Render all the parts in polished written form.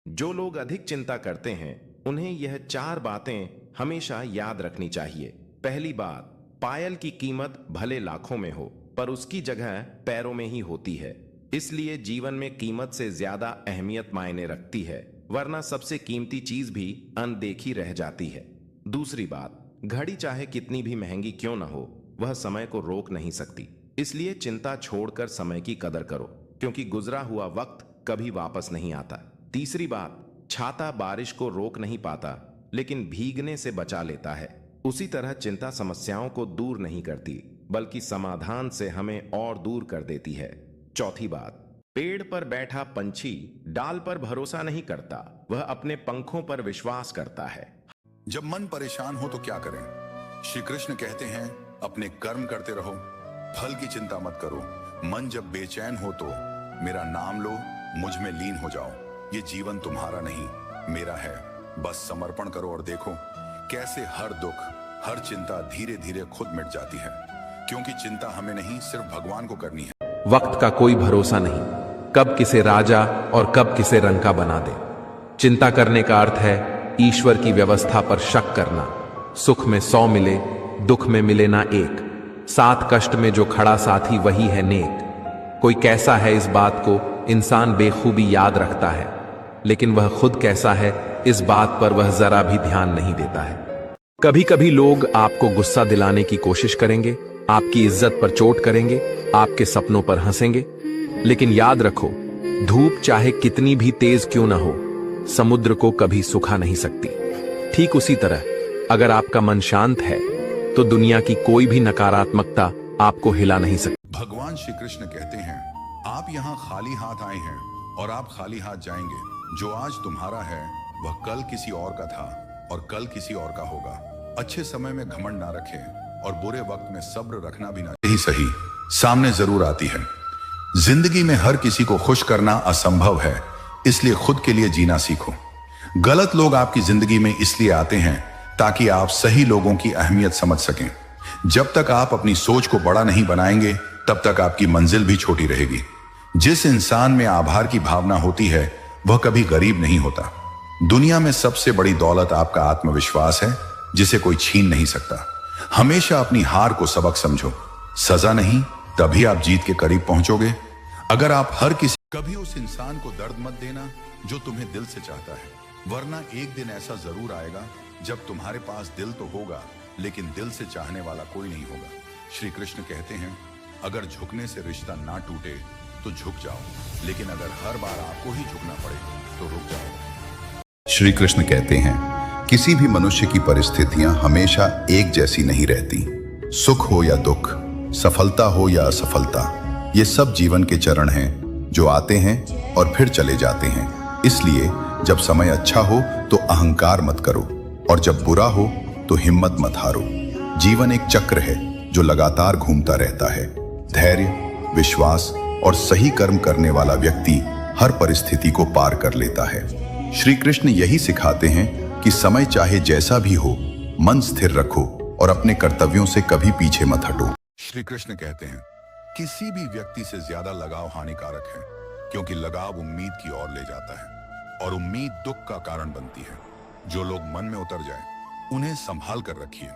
जो लोग अधिक चिंता करते हैं उन्हें यह 4 बातें हमेशा याद रखनी चाहिए। पहली बात, पायल की कीमत भले लाखों में हो पर उसकी जगह पैरों में ही होती है। इसलिए जीवन में कीमत से ज्यादा अहमियत मायने रखती है, वरना सबसे कीमती चीज भी अनदेखी रह जाती है। दूसरी बात, घड़ी चाहे कितनी भी महंगी क्यों ना हो, वह समय को रोक नहीं सकती। इसलिए चिंता छोड़कर समय की कदर करो, क्योंकि गुजरा हुआ वक्त कभी वापस नहीं आता। तीसरी बात, छाता बारिश को रोक नहीं पाता लेकिन भीगने से बचा लेता है। उसी तरह चिंता समस्याओं को दूर नहीं करती बल्कि समाधान से हमें और दूर कर देती है। चौथी बात, पेड़ पर बैठा पंछी डाल पर भरोसा नहीं करता, वह अपने पंखों पर विश्वास करता है। जब मन परेशान हो तो क्या करें? श्री कृष्ण कहते हैं, अपने कर्म करते रहो, फल की चिंता मत करो। मन जब बेचैन हो तो मेरा नाम लो, मुझ में लीन हो जाओ। ये जीवन तुम्हारा नहीं मेरा है, बस समर्पण करो और देखो कैसे हर दुख, हर चिंता धीरे धीरे खुद मिट जाती है। क्योंकि चिंता हमें नहीं, सिर्फ भगवान को करनी है। वक्त का कोई भरोसा नहीं, कब किसे राजा और कब किसे रंका बना दे। चिंता करने का अर्थ है ईश्वर की व्यवस्था पर शक करना। सुख में 100 मिले, दुख में मिले ना एक। 7 कष्ट में जो खड़ा साथी वही है नेक। कोई कैसा है इस बात को इंसान बेखूबी याद रखता है, लेकिन वह खुद कैसा है इस बात पर वह जरा भी ध्यान नहीं देता है। कभी कभी लोग आपको गुस्सा दिलाने की कोशिश करेंगे, आपकी इज्जत पर चोट करेंगे, आपके सपनों पर हंसेंगे, लेकिन याद रखो, धूप चाहे कितनी भी तेज क्यों ना हो, समुद्र को कभी सुखा नहीं सकती। ठीक उसी तरह अगर आपका मन शांत है तो दुनिया की कोई भी नकारात्मकता आपको हिला नहीं सकती। भगवान श्री कृष्ण कहते हैं, आप यहाँ खाली हाथ आए हैं और आप खाली हाथ जाएंगे। जो आज तुम्हारा है वह कल किसी और का था और कल किसी और का होगा। अच्छे समय में घमंड ना रखें और बुरे वक्त में सब्र रखना भी ना ही सही सामने जरूर आती है। जिंदगी में हर किसी को खुश करना असंभव है, इसलिए खुद के लिए जीना सीखो। गलत लोग आपकी जिंदगी में इसलिए आते हैं ताकि आप सही लोगों की अहमियत समझ सकें। जब तक आप अपनी सोच को बड़ा नहीं बनाएंगे तब तक आपकी मंजिल भी छोटी रहेगी। जिस इंसान में आभार की भावना होती है वह कभी गरीब नहीं होता। दुनिया में सबसे बड़ी दौलत आपका आत्मविश्वास है, जिसे कोई छीन नहीं सकता। हमेशा अपनी हार को सबक समझो, सजा नहीं, तभी आप जीत के करीब पहुंचोगे। अगर आप हर किसी कभी उस इंसान को दर्द मत देना जो तुम्हें दिल से चाहता है, वरना एक दिन ऐसा जरूर आएगा जब तुम्हारे पास दिल तो होगा लेकिन दिल से चाहने वाला कोई नहीं होगा। श्री कृष्ण कहते हैं, अगर झुकने से रिश्ता ना टूटे तो झुक जाओ, लेकिन अगर हर बार आपको ही झुकना पड़े तो रुक जाओ। श्री कृष्ण कहते हैं, किसी भी मनुष्य की परिस्थितियां हमेशा एक जैसी नहीं रहती। सुख हो या दुख, सफलता हो या असफलता, ये सब जीवन के चरण हैं जो आते हैं और फिर चले जाते हैं। इसलिए जब समय अच्छा हो तो अहंकार मत करो और जब बुरा हो तो हिम्मत मत हारो। जीवन एक चक्र है जो लगातार घूमता रहता है। धैर्य, विश्वास और सही कर्म करने वाला व्यक्ति हर परिस्थिति को पार कर लेता है। श्री कृष्ण यही सिखाते हैं कि समय चाहे जैसा भी हो, मन स्थिर रखो और अपने कर्तव्यों से कभी पीछे मत हटो। श्री कृष्ण कहते हैं, किसी भी व्यक्ति से ज्यादा लगाव हानिकारक है, क्योंकि लगाव उम्मीद की ओर ले जाता है और उम्मीद दुख का कारण बनती है। जो लोग मन में उतर जाए उन्हें संभाल कर रखिए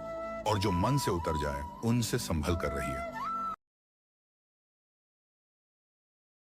और जो मन से उतर जाए उनसे संभल कर रहिए।